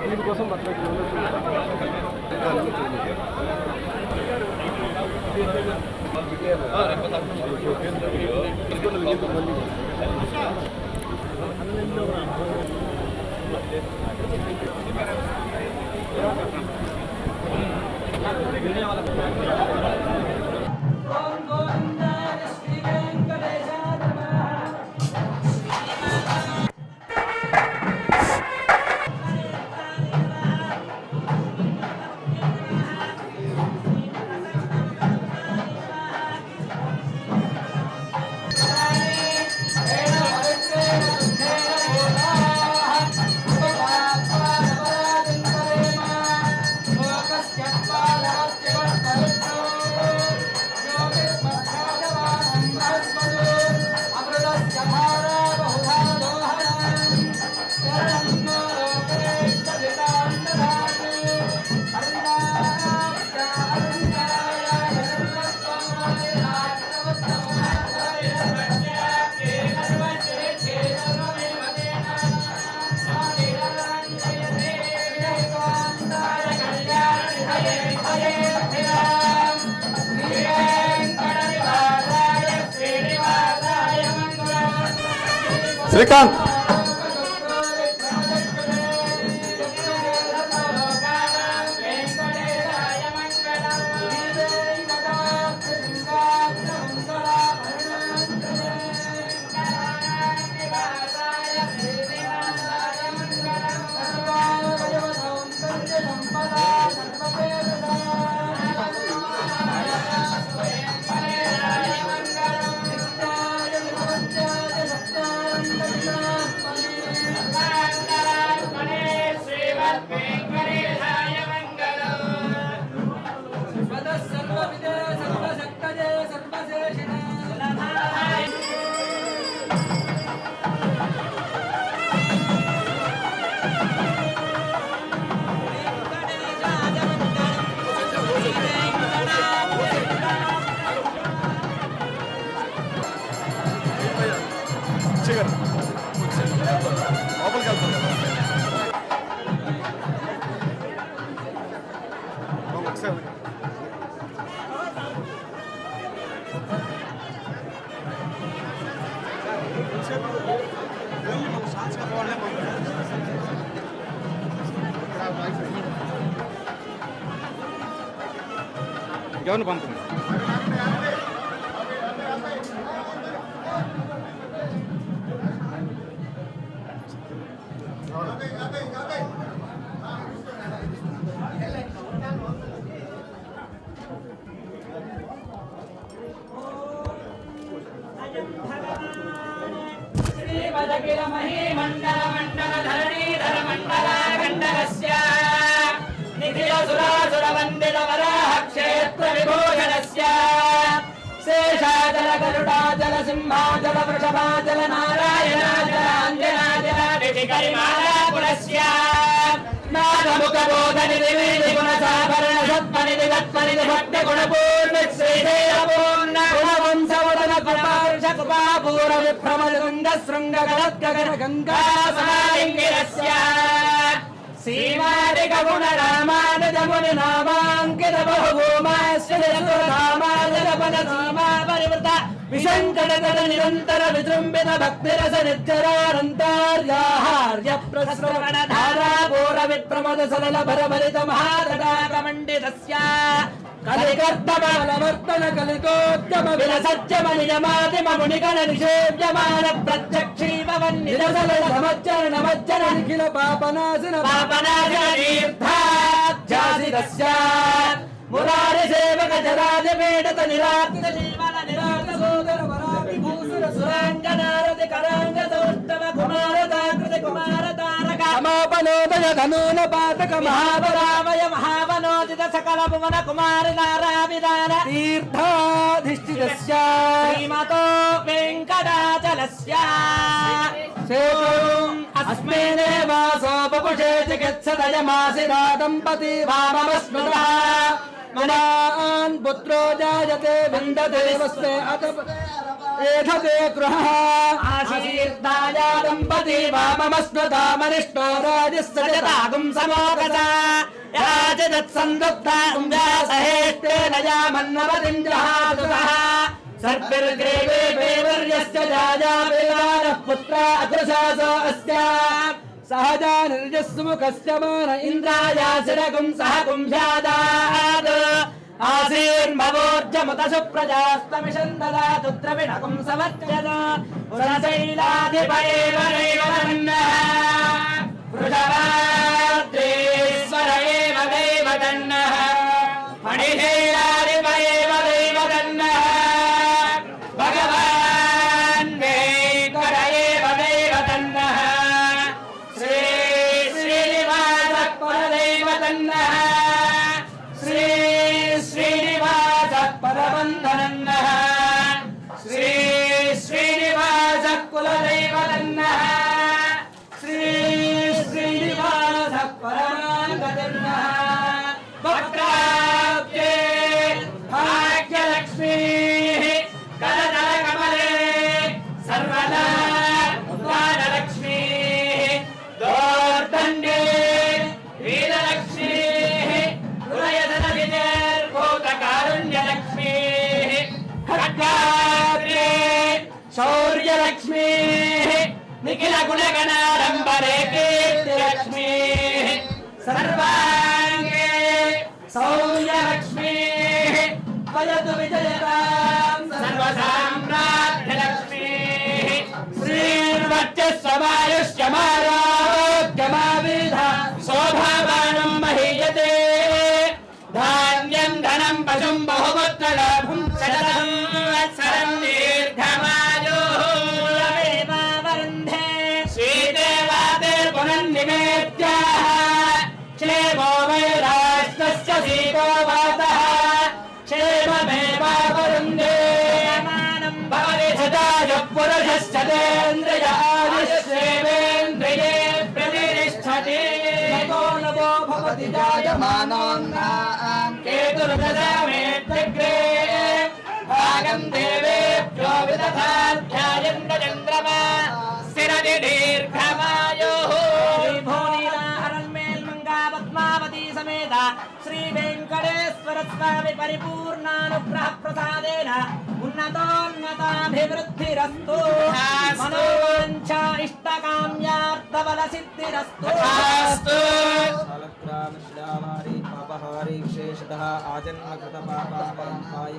దీనికోసం శ్రీకాంత్ ఎవరిని పంపుతుంది शेषाचल सिंहाचल वृषभाचल नारायणाचल अंजनाचल नागमुखबोधनिधि गुणसाभरण सत्मनिधि तत्मनिधि भक्त गुणपूर्ण श्रीदेवपूर्ण गुणवंशवदन कृपार्ष कृपापूर विभ्रमद गंग शृंग गणत्कगण गंगा समालिंगिरस्य सीमादिक गुण रामानुज मुनि नामांकित बहुभूमास्य रामानुज पद सीमा परिवृत विशंकटगण निरंतर विजृंभित भक्तिरस निर्जरानंतार्याहार्य प्रश्रवण धारा घोर विप्रमद सलल भरभरित महातटाक मंडितस्य कलिकर्तमालवर्तन कलिकोद्यम विलसज्जम निजमादिम मुनिगण निषेव्यमान प्रत्यक्षीभवन्निरसल समज्जन नमज्जन निखिल पापनाशन तीर्थाध्यासितस्य मुरारि सेवक जराज पीडित निराकृत जीवन निराकृत सोदर वराभि भूषण सुरांगनारति करांग सौष्ठव कुमारताकृति कुमारतारक समापनोदय धनून पातक महावरामय महावनोदित सकल भुवन कुमार नाराविदान तीर्थाधिष्ठितस्य श्रीमतो वेंकटाचलस्य सेतुम् अस्मिन् वासो बपुषे चिकित्सदयमासिरा दम्पती वामस्मृतः ममान् पुत्रो जायते विन्दते वस्ते अतः एषते गृहः आशीर्दाया दम्पती वाममस्मृतामनिष्टो राजस्सजतागुं समोगता याचदत्सन्दुक्तां व्यासहेष्टेन यामन्नवतिं जहातुतः सर्पिर्ग्रेवे वेवर्यस्य जाया वेदानः पुत्रा अकृशासो अस्य सहजा निर्जस्मुखस्य मान इन्द्रायासिरगुं सह कुंभ्यादात् आसीर्मवोर्जमुतसुप्रजास्तमिषं ददातु द्रविणगुं समर्चन पुरशैलाधिपयेव नैवतन्नः वृषभाद्रेश्वर एव दैवतन्नः मणिशैलाधिपयेव दैवतन्नः भगवान् वेङ्कट एव दैवतन्नः श्री श्रीनिवासः परदैवतन्नः श्री श्रीनिवासः परबन्धनन्नः श्री श्रीनिवासः कुलदैवतन्नः श्री श्रीनिवासः परमाङ्गतन्नः वक्त्राब्जे भाग्यलक्ष्मीः करतलकमले सर्वदा दानलक्ष्मीः दोर्दण्डे वीरलक्ष्मीः हृदयधनविनिर्भूतकारुण्यलक्ष्मीः खड्गाग्रे शौर्यलक्ष्मीः निखिलगुणगणाडम्बरे कीर्तिलक्ष्मीः सर्वाङ्गे सौर्यलक्ष्मीः वदतु विजयतां सर्वसाम्राज्यलक्ष्मीः श्रीर्वर्चस्वमायुष्यमारोग्यमाविधा शोभावानं महीयते धान्यं धनं पशुं बहुपुत्रलाभं शतं वत्सरं दीर्घमायुः श्रीदेवादेर्पुनन्निवेद्याः क्षेमो वैराष्ट्रस्य सीतो वातः क्षेममेवावरुन्धे भवति सदायुः पुरुषस्य तेन्द्रिय आदिश्रेवेन्द्रिये प्रतिष्ठति नमो भवति जायमानोऽन्नां केतुर्दशामेत्यग्रे भागं देवेभ्यो विदधाध्यायं चन्द्रमा स्थिरति दीर्घमायुः पद्मावती समेत श्री वेंकटेश्वर स्वामी परिपूर्णानुग्रह प्रसादेन उन्नतोन्नताभिवृद्धिरस्तु मनोवांछा इष्टकाम्यार्थबल सिद्धिरस्तु शालग्राम शिलावारी पापहारी विशेषतः आजन्म कृत पापाय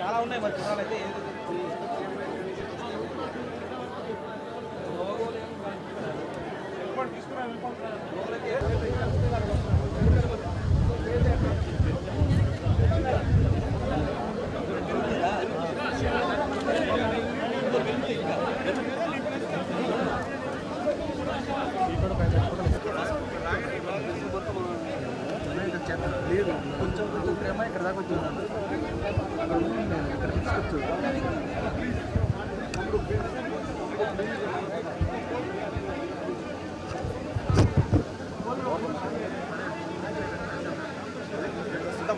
చాలా ఉన్నాయి మరి చూడాలైతే లేదు కొంచెం ప్రేమ ఇక్కడ దాకా వచ్చింది ఇక్కడ తీసుకొచ్చు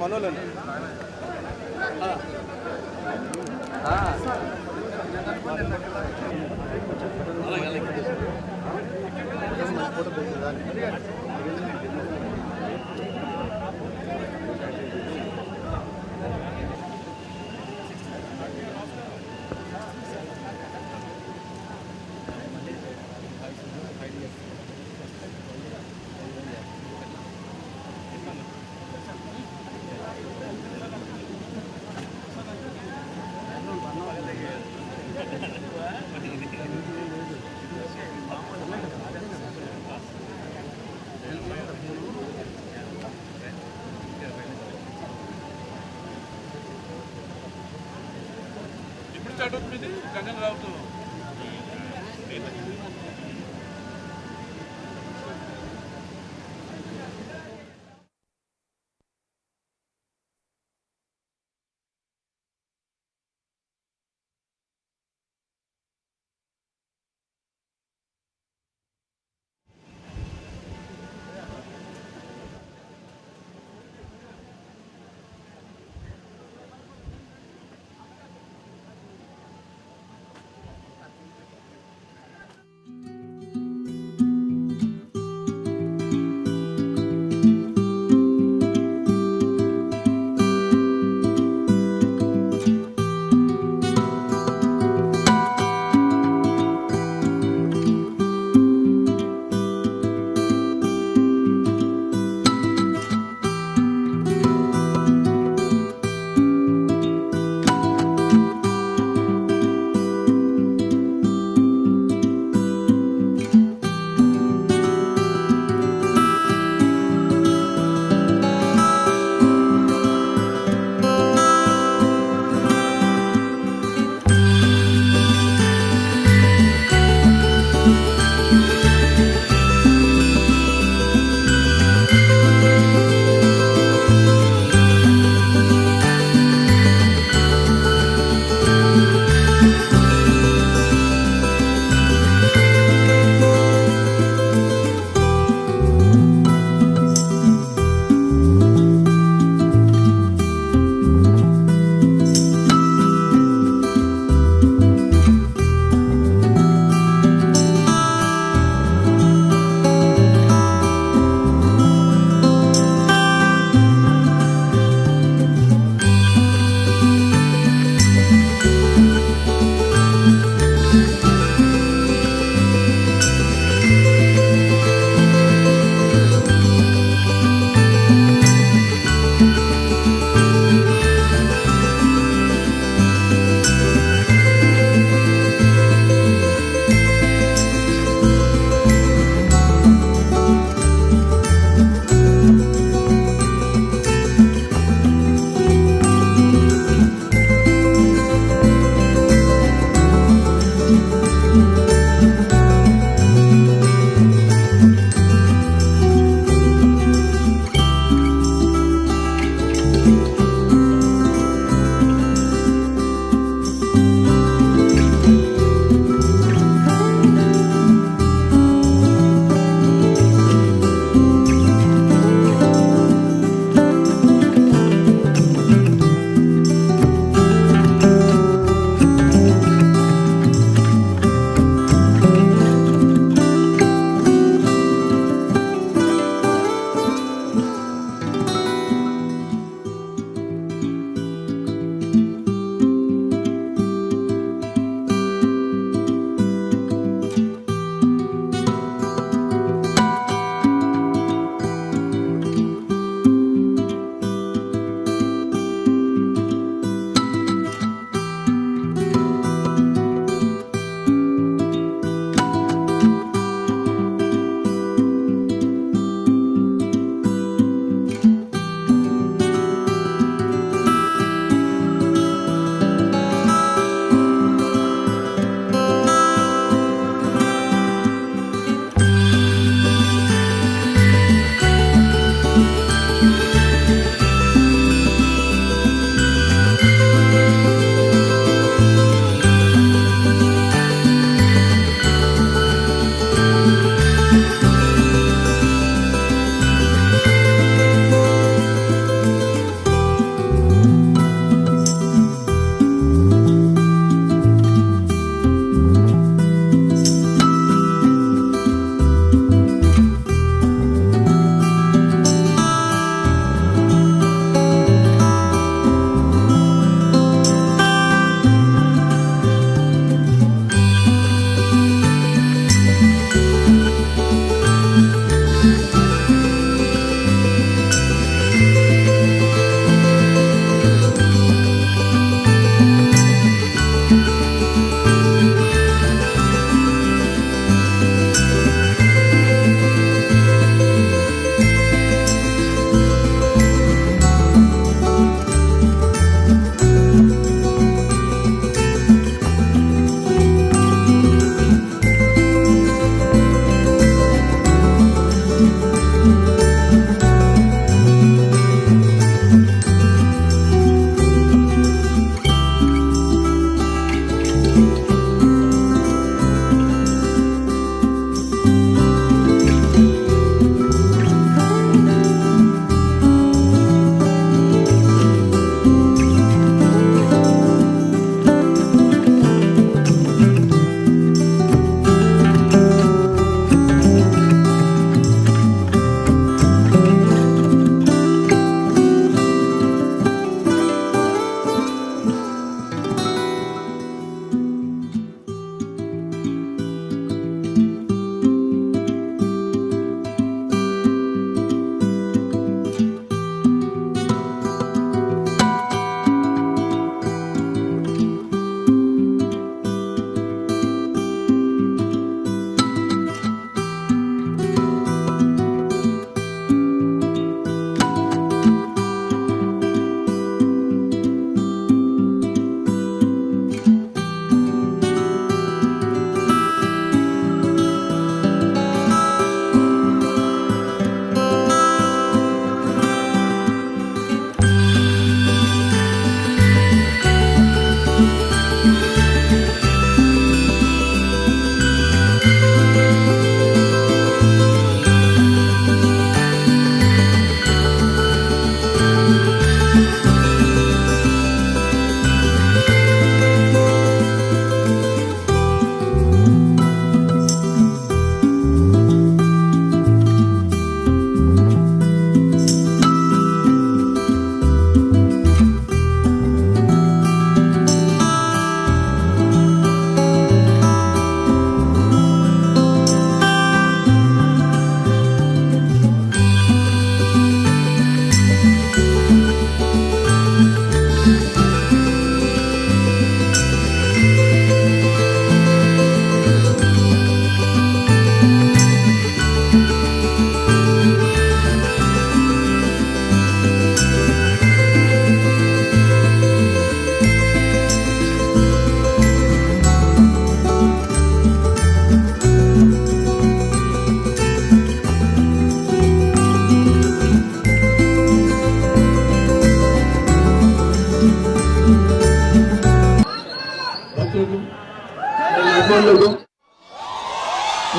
మనోళ్ళని ఫోటో పెట్టిందా అడ్రస్ మీది గంగన్ రావుతూ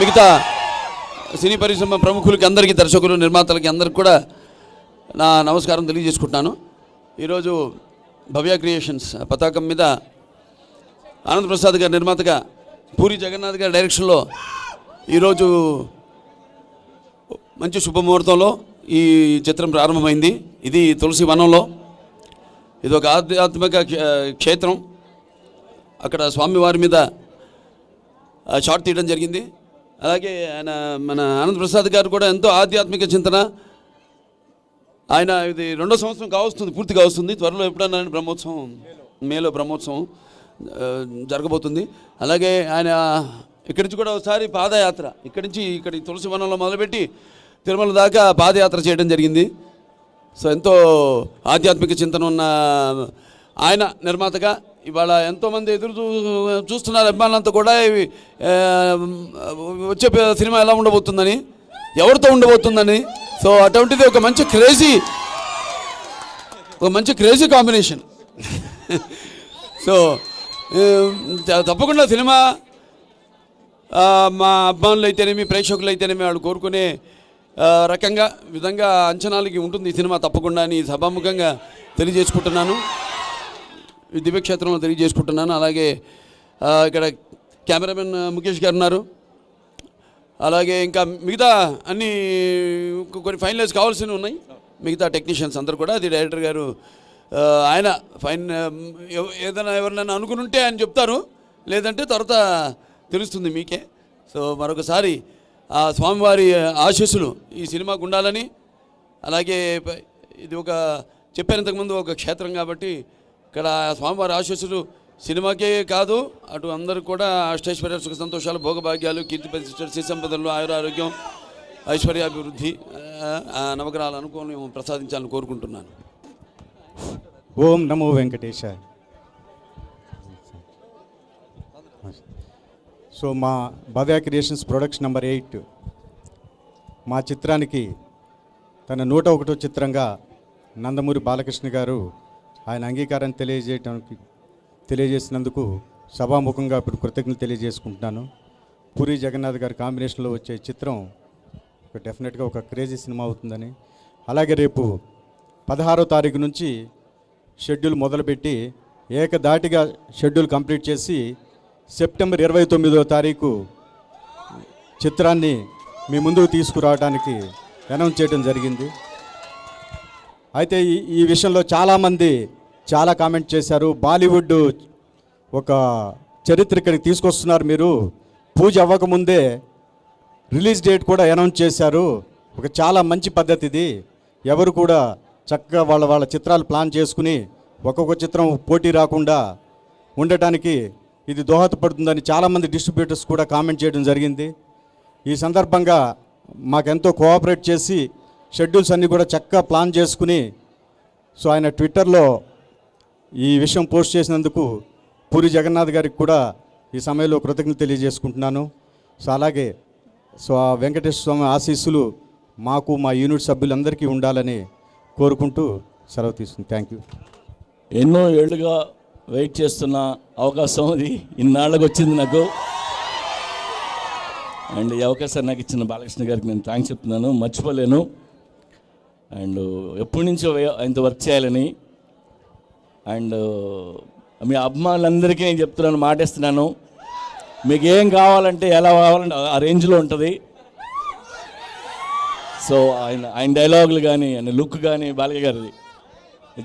మిగతా సినీ పరిశ్రమ ప్రముఖులకి అందరికీ, దర్శకులు, నిర్మాతలకి అందరికి కూడా నా నమస్కారం తెలియజేసుకుంటున్నాను. ఈరోజు భవ్య క్రియేషన్స్ పతాకం మీద ఆనంద్ ప్రసాద్ గారి నిర్మాతగా పూరి జగన్నాథ్ గారి డైరెక్షన్లో ఈరోజు మంచి శుభముహూర్తంలో ఈ చిత్రం ప్రారంభమైంది. ఇది తులసి వనంలో, ఇది ఒక ఆధ్యాత్మిక క్షేత్రం. అక్కడ స్వామివారి మీద షాట్ తీయడం జరిగింది. అలాగే మన ఆనంద్ ప్రసాద్ గారు కూడా ఎంతో ఆధ్యాత్మిక చింతన. ఆయన ఇది 2వ సంవత్సరం కావస్తుంది, పూర్తిగా వస్తుంది. త్వరలో ఎప్పుడన్నా బ్రహ్మోత్సవం, మేలో బ్రహ్మోత్సవం జరగబోతుంది. అలాగే ఆయన ఇక్కడి నుంచి కూడా ఒకసారి పాదయాత్ర ఇక్కడి నుంచి తులసి వనంలో మొదలుపెట్టి తిరుమల దాకా పాదయాత్ర చేయడం జరిగింది. సో ఎంతో ఆధ్యాత్మిక చింతన ఉన్న ఆయన నిర్మాతగా ఇవాళ ఎంతోమంది చూస్తున్నారు అభిమానులంతా కూడా వచ్చే సినిమా ఎలా ఉండబోతుందని, ఎవరితో ఉండబోతుందని. సో అటువంటిది ఒక మంచి క్రేజీ కాంబినేషన్. సో తప్పకుండా సినిమా మా అభిమానులు అయితేనేమి, ప్రేక్షకులు అయితేనేమి వాళ్ళు కోరుకునే విధంగా అంచనాలకి ఉంటుంది ఈ సినిమా తప్పకుండా అని సభాముఖంగా తెలియజేసుకుంటున్నాను, ఈ దివ్యక్షేత్రంలో తెలియజేసుకుంటున్నాను. అలాగే ఇక్కడ కెమెరామెన్ ముఖేష్ గారు ఉన్నారు. అలాగే ఇంకా మిగతా అన్ని కొన్ని ఫైనలైజ్ కావాల్సినవి ఉన్నాయి. మిగతా టెక్నీషియన్స్ అందరూ కూడా, అది డైరెక్టర్ గారు ఆయన ఏదైనా ఎవరినైనా అనుకుని ఉంటే ఆయన చెప్తారు, లేదంటే తర్వాత తెలుస్తుంది మీకే. సో మరొకసారి ఆ స్వామివారి ఆశీస్సులు ఈ సినిమాకు ఉండాలని, అలాగే ఇది చెప్పాను ఇంతకుముందు ఒక క్షేత్రం కాబట్టి ఇక్కడ స్వామివారి ఆశీస్సులు సినిమాకే కాదు, అటు అందరూ కూడా అష్టైశ్వర్య సుఖ సంతోషాలు, భోగభాగ్యాలు, కీర్తి ప్రతిష్టలు, శ్రీ సంపదలు, ఆయురారోగ్యం, ఐశ్వర్యాభివృద్ధి, నవగ్రహాల అనుకూలం ప్రసాదించాలని కోరుకుంటున్నాను. ఓం నమో వెంకటేశ. సో మా భవ్య క్రియేషన్స్ ప్రొడక్షన్ నెంబర్ 8 మా చిత్రానికి తన 101వ చిత్రంగా నందమూరి బాలకృష్ణ గారు ఆయన అంగీకారం తెలియజేసినందుకు సభాముఖంగా ఇప్పుడు కృతజ్ఞతలు తెలియజేసుకుంటున్నాను. పూరి జగన్నాథ్ గారి కాంబినేషన్లో వచ్చే చిత్రం డెఫినెట్గా ఒక క్రేజీ సినిమా అవుతుందని, అలాగే రేపు 16వ తారీఖు నుంచి షెడ్యూల్ మొదలుపెట్టి ఏకదాటిగా షెడ్యూల్ కంప్లీట్ చేసి సెప్టెంబర్ 29వ తారీఖు చిత్రాన్ని మీ ముందుకు తీసుకురావడానికి అనౌన్స్ చేయడం జరిగింది. అయితే ఈ విషయంలో చాలామంది చాలా కామెంట్ చేశారు. బాలీవుడ్ ఒక చరిత్ర ఇక్కడికి తీసుకొస్తున్నారు, మీరు పూజ అవ్వకముందే రిలీజ్ డేట్ కూడా అనౌన్స్ చేశారు, ఒక చాలా మంచి పద్ధతి ఇది. ఎవరు కూడా చక్కగా వాళ్ళ చిత్రాలు ప్లాన్ చేసుకుని ఒక్కొక్క చిత్రం పోటీ రాకుండా ఉండటానికి ఇది దోహదపడుతుందని చాలామంది డిస్ట్రిబ్యూటర్స్ కూడా కామెంట్ చేయడం జరిగింది. ఈ సందర్భంగా మాకెంతో కోఆపరేట్ చేసి షెడ్యూల్స్ అన్నీ కూడా చక్కగా ప్లాన్ చేసుకుని, సో ఆయన ట్విట్టర్లో ఈ విషయం పోస్ట్ చేసినందుకు పూరి జగన్నాథ్ గారికి కూడా ఈ సమయంలో కృతజ్ఞత తెలియజేసుకుంటున్నాను. సో అలాగే ఆ వెంకటేశ్వర స్వామి ఆశీస్సులు మాకు, మా యూనిట్ సభ్యులందరికీ ఉండాలని కోరుకుంటూ సెలవు తీసుకుంది. Thank you. ఎన్నో ఏళ్ళుగా వెయిట్ చేస్తున్న అవకాశం అది ఇన్నాళ్ళకి వచ్చింది నాకు. అండ్ ఈ అవకాశాన్ని నాకు ఇచ్చిన బాలకృష్ణ గారికి నేను థ్యాంక్స్ చెప్తున్నాను, మర్చిపోలేను. అండ్ ఎప్పటి నుంచో ఆయనతో వర్క్ చేయాలని. అండ్ మీ అభిమానులందరికీ నేను చెప్తున్నాను, మాటేస్తున్నాను, మీకు ఏం కావాలంటే ఎలా కావాలంటే ఆ రేంజ్లో ఉంటుంది. సో ఆయన డైలాగులు కానీ, ఆయన లుక్ కానీ, బాలయ్య గారిది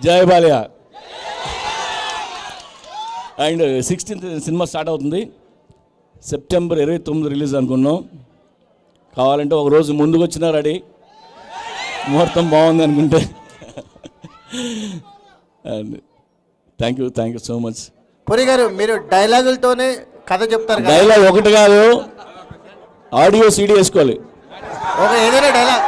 జై Balayya. And 16th cinema start అవుతుంది, సెప్టెంబర్ 29 రిలీజ్ అనుకున్నాం. కావాలంటే ఒక రోజు ముందుకు వచ్చినా రెడీ, ముహూర్తం బాగుంది అనుకుంటే. And thank you so much. Puri గారు, మీరు డైలాగులతోనే కథ చెప్తారు. డైలాగ్ ఒకటి కాదు, ఆడియో సీడీ వేసుకోవాలి. ఏదైనా డైలాగ్